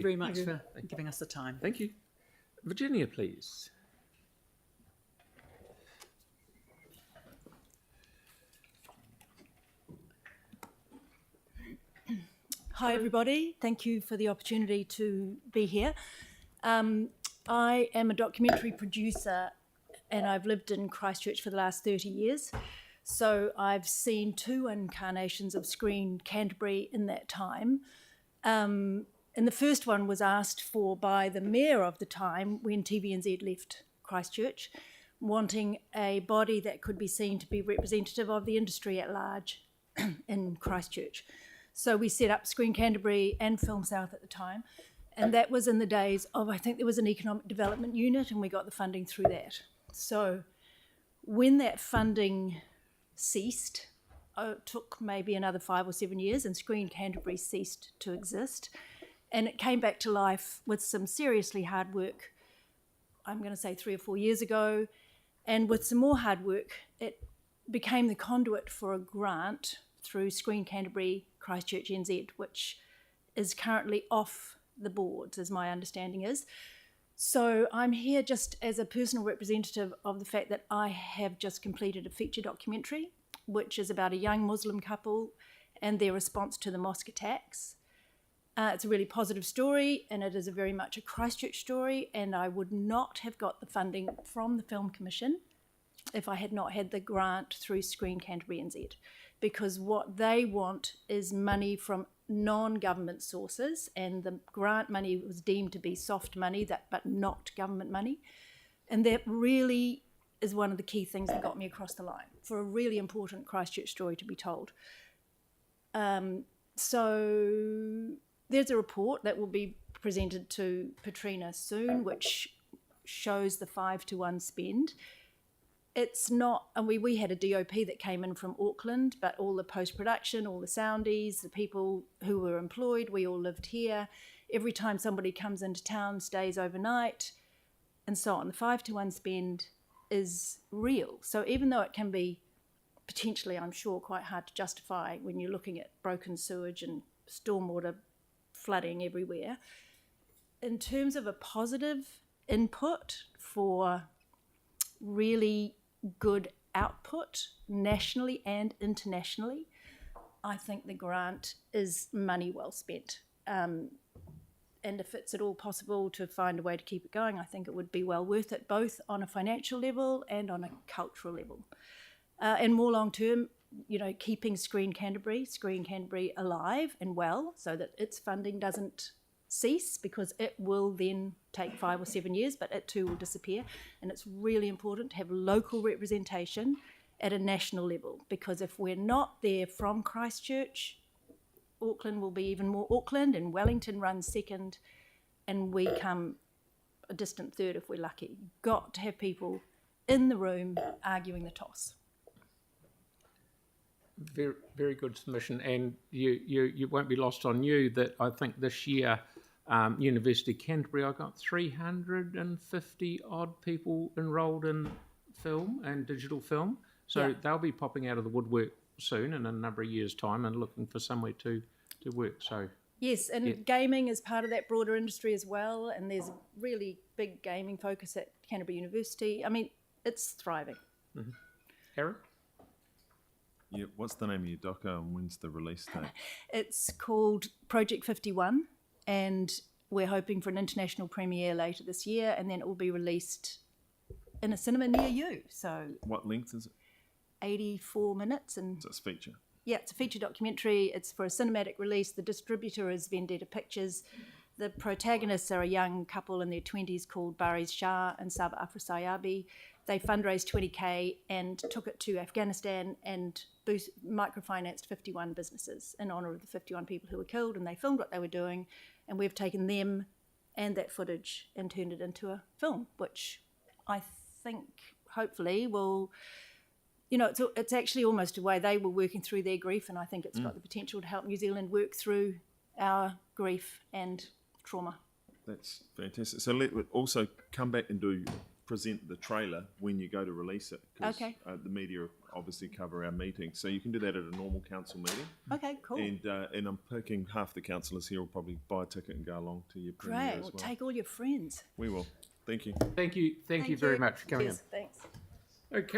very much for giving us the time. Thank you. Virginia, please. Hi everybody, thank you for the opportunity to be here. I am a documentary producer and I've lived in Christchurch for the last 30 years. So I've seen 2 incarnations of Screen Canterbury in that time. And the first one was asked for by the mayor of the time when TVNZ left Christchurch, wanting a body that could be seen to be representative of the industry at large in Christchurch. So we set up Screen Canterbury and Film South at the time, and that was in the days of, I think there was an economic development unit and we got the funding through that. So when that funding ceased, it took maybe another 5 or 7 years and Screen Canterbury ceased to exist, and it came back to life with some seriously hard work, I'm going to say 3 or 4 years ago, and with some more hard work it became the conduit for a grant through Screen Canterbury Christchurch NZ, which is currently off the boards, as my understanding is. So I'm here just as a personal representative of the fact that I have just completed a feature documentary, which is about a young Muslim couple and their response to the mosque attacks. It's a really positive story, and it is very much a Christchurch story, and I would not have got the funding from the Film Commission if I had not had the grant through Screen Canterbury NZ, because what they want is money from non-government sources, and the grant money was deemed to be soft money, but not government money. And that really is one of the key things that got me across the line for a really important Christchurch story to be told. So there's a report that will be presented to Petrina soon, which shows the 5-to-1 spend. It's not, and we had a DOP that came in from Auckland, but all the post-production, all the soundies, the people who were employed, we all lived here. Every time somebody comes into town, stays overnight, and so on. The 5-to-1 spend is real. So even though it can be potentially, I'm sure, quite hard to justify when you're looking at broken sewage and stormwater flooding everywhere, in terms of a positive input for really good output nationally and internationally, I think the grant is money well spent. And if it's at all possible to find a way to keep it going, I think it would be well worth it, both on a financial level and on a cultural level. And more long term, you know, keeping Screen Canterbury alive and well, so that its funding doesn't cease, because it will then take 5 or 7 years, but it too will disappear. And it's really important to have local representation at a national level, because if we're not there from Christchurch, Auckland will be even more Auckland, and Wellington runs second, and we come a distant third if we're lucky. Got to have people in the room arguing the toss. Very, very good submission, and you won't be lost on you that I think this year University of Canterbury, I got 350 odd people enrolled in film and digital film, so they'll be popping out of the woodwork soon in a number of years' time and looking for somewhere to work. So yes, and gaming is part of that broader industry as well, and there's a really big gaming focus at Canterbury University. I mean, it's thriving. Mm-hmm. Aaron? Yeah, what's the name of your doco and when's the release date? It's called Project 51, and we're hoping for an international premiere later this year, and then it will be released in a cinema near you. So what length is it? 84 minutes. And so it's feature? Yeah, it's a feature documentary. It's for a cinematic release. The distributor is Vendetta Pictures. The protagonists are a young couple in their 20s called Baris Shah and Saba Afrasayabi. They fundraised 20k and took it to Afghanistan and microfinanced 51 businesses in honour of the 51 people who were killed, and they filmed what they were doing, and we've taken them and that footage and turned it into a film, which I think hopefully will, you know, it's actually almost a way they were working through their grief, and I think it's got the potential to help New Zealand work through our grief and trauma. That's fantastic. So let also come back and present the trailer when you go to release it. Okay. The media are obviously cover our meeting. So you can do that at a normal council meeting. Okay, cool. And I'm picking half the councillors here will probably buy a ticket and go along to your premiere Great. as Well, well. take all your friends. We will. Thank you. Thank you very much for coming Cheers. Thanks. in. Okay.